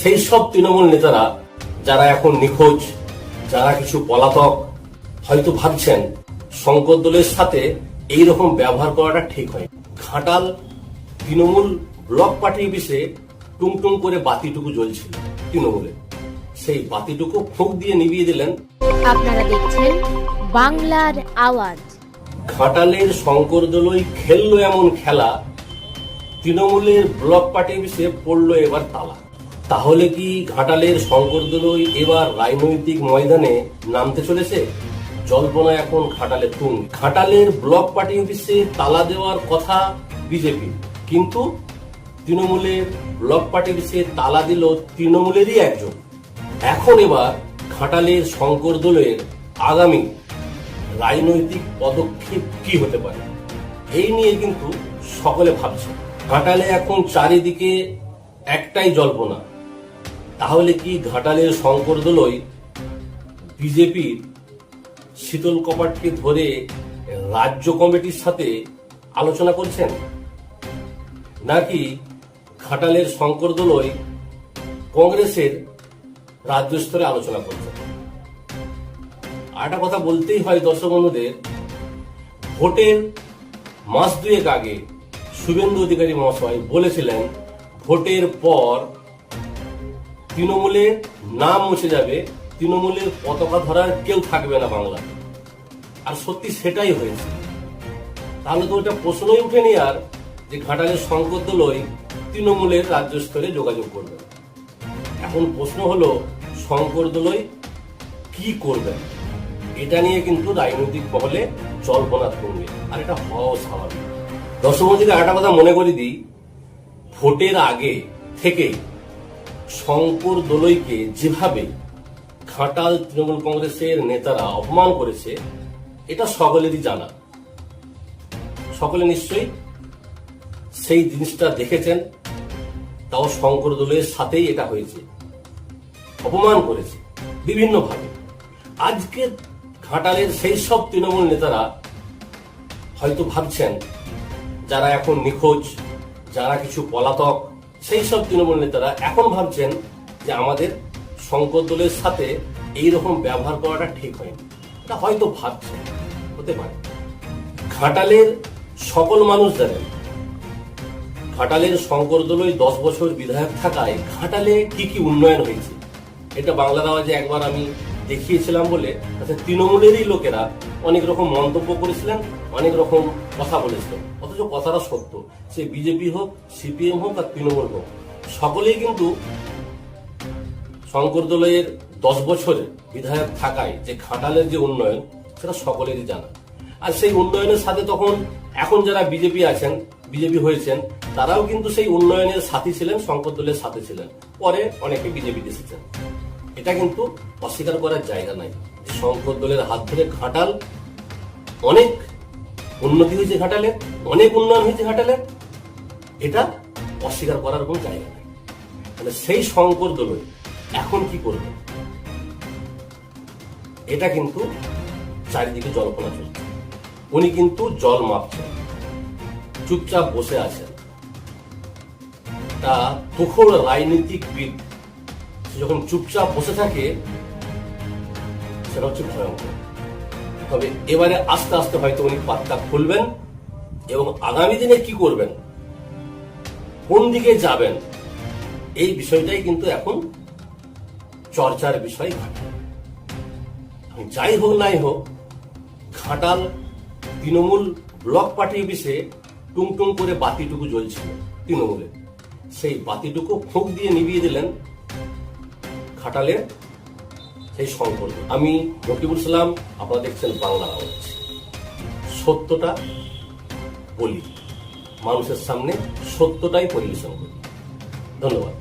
সেই সব তৃণমূল নেতারা যারা এখন নিখোঁজ, যারা কিছু পলাতক, হয়তো ভাবছেন শঙ্কর দলের সাথে এইরকম ব্যবহার করাটা ঠিক হয়। ঘাটাল তৃণমূল ব্লক পার্টি অফিসে টুংটুং করে বাতিটুকু জ্বলছিল তৃণমূলে, সেই বাতিটুকু ফুঁক দিয়ে নিভিয়ে দিলেন। আপনারা দেখছেন বাংলার আওয়াজ। ঘাটালের শঙ্কর দলই খেললো এমন খেলা, তৃণমূলের ব্লক পার্টি অফিসে পড়লো এবার তালা। তাহলে কি ঘাটালের শঙ্কর দলই এবার রাজনৈতিক ময়দানে নামতে চলেছে? জল্পনা এখন ঘাটালে তুং। ঘাটালের ব্লক পার্টি অফিসে তালা দেওয়ার কথা বিজেপি, কিন্তু তৃণমূলের ব্লক পার্টি অফিসে তালা দিল তৃণমূলেরই একজন। এখন এবার ঘাটালের শঙ্কর দলের আগামী রাজনৈতিক পদক্ষেপ কি হতে পারে, এই নিয়ে কিন্তু সকলে ভাবছে। ঘাটালে এখন চারিদিকে একটাই জল্পনা, তাহলে কি ঘাটালের শঙ্কর দলই বিজেপির শীতল কপাটকে ধরে রাজ্য কমিটির সাথে আলোচনা করছেন, নাকি ঘাটালের শঙ্কর দলই কংগ্রেসের রাজ্য স্তরে আলোচনা করছেন? আরেকটা কথা বলতেই হয় দর্শক বন্ধুদের, ভোটের মাস দুয়েক আগে শুভেন্দু অধিকারী মহাশয় বলেছিলেন ভোটের পর তৃণমূলের নাম মুছে যাবে, তৃণমূলের পতাকা ধরার কেউ থাকবে না বাংলা। আর সত্যি সেটাই হয়েছে। তাহলে তো ওটা প্রশ্নই উঠেনি আর যে ঘাটালের শঙ্কর দলই তৃণমূলের রাজ্য স্তরে যোগাযোগ করবে। এখন প্রশ্ন হলো শঙ্কর দলই কি করবে, এটা নিয়ে কিন্তু রাজনৈতিক মহলে জল্পনা তুঙ্গে, আর এটা হওয়া স্বাভাবিক। দর্শক বন্ধুদের আরেকটা কথা মনে করে দিই, ভোটের আগে থেকে শঙ্কর দলইকে যেভাবে ঘাটাল তৃণমূল কংগ্রেসের নেতারা অপমান করেছে, এটা সকলেরই জানা। সকলে নিশ্চয়ই সেই জিনিসটা দেখেছেন, তাও শঙ্কর দলের সাথেই এটা হয়েছে, অপমান করেছে বিভিন্নভাবে। আজকে ঘাটালের সেই সব তৃণমূল নেতারা হয়তো ভাবছেন, যারা এখন নিখোঁজ, যারা কিছু পলাতক, সেই সব তৃণমূল নেতারা এখন ভাবছেন যে আমাদের শঙ্কর দলের সাথে এইরকম ব্যবহার করাটা ঠিক হয়নি। এটা হয়তো ভাবছেন, হতে পারে। ঘাটালের সকল মানুষ জানেন ঘাটালের শঙ্কর দলই 10 বছর বিধায়ক থাকায় ঘাটালে কি কি উন্নয়ন হয়েছে, এটা বাংলার আওয়াজে একবার আমি দেখিয়েছিলাম বলে তৃণমূলেরই লোকেরা অনেক রকম মন্তব্য করেছিলেন, অনেক রকম কথা বলেছিলেন, অথচ কথাটা সত্য। সে বিজেপি হোক, সিপিএম হোক আর তৃণমূল হোক, সকলেই কিন্তু শঙ্কর দলের 10 বছরের বিধায়ক থাকায় যে ঘাটালের যে উন্নয়ন, সেটা সকলেরই জানা। আর সেই উন্নয়নের সাথে তখন এখন যারা বিজেপি আছেন, বিজেপি হয়েছেন, তারাও কিন্তু সেই উন্নয়নের সাথী ছিলেন, শঙ্কর দলের সাথে ছিলেন। পরে অনেকে বিজেপি এসেছেন, এটা কিন্তু অস্বীকার করার জায়গা নাই। শঙ্কর দলের হাত ধরে ঘাটাল অনেক উন্নতি হয়েছে, ঘাটালে অনেক উন্নয়ন হয়েছে ঘাটালে, এটা অস্বীকার করার কোন জায়গা নাই। তাহলে সেই শঙ্কর দলই এখন কি করবে, এটা কিন্তু চারিদিকে জল্পনা চলছে। উনি কিন্তু জল মাপছেন, চুপচাপ বসে আছেন। তা তুখোড় রাজনীতিকবিদ যখন চুপচাপ বসে থাকে, সেটা হচ্ছে ভয়ঙ্কর। তবে এবারে আস্তে আস্তে হয়তো উনি পাত্তা খুলবেন এবং আগামী দিনে কি করবেন, কোন দিকে যাবেন, এই বিষয়টাই কিন্তু এখন চর্চার বিষয়। যাই হোক নাই হোক, ঘাটাল তৃণমূল ব্লক পার্টি অফিসে টুংটুং করে বাতিটুকু জ্বলছিল তৃণমূলে, সেই বাতিটুকু ফুঁক দিয়ে নিভিয়ে দিলেন ঘাটালের সেই শঙ্কর। আমি রকিবুল সালাম, আপনারা দেখছেন বাংলা আওয়াজ। সত্যটা বলি, মানুষের সামনে সত্যটাই পরিবেশন করি। ধন্যবাদ।